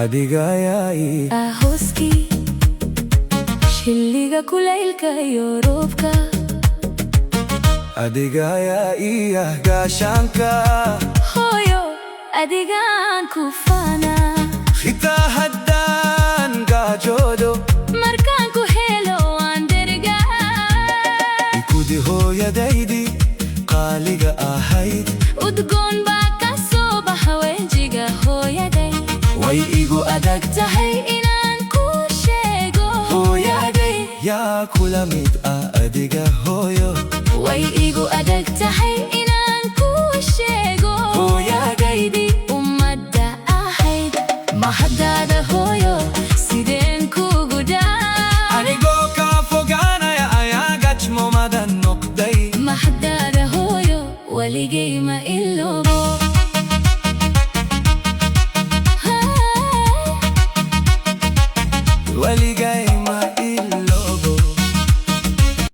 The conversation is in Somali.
Adigayai Ahoski Shilliga kulaylka iyo roobka Adigayai gaashaanka Hooyo adigaan ku faanaa Xitaa haddaan gaajoodo markaan ku helo waan dhergaa Ikudi hooyadaydi qaaliga ahayd udgoon baa ka soo baxa wejiga hooyaday way igu adag tahay inaan ku sheego hooyaday yaa kula mid ah adiga hooyo way igu adag tahay inaan ku sheego hooyadaydii ummadda ahayd mahaddaada hooyo sideen kugu dhaa anigoo kaa fogaanaya ayaa gajmoomada noqday mahaddaada hooyo waligay ma iloobo waligay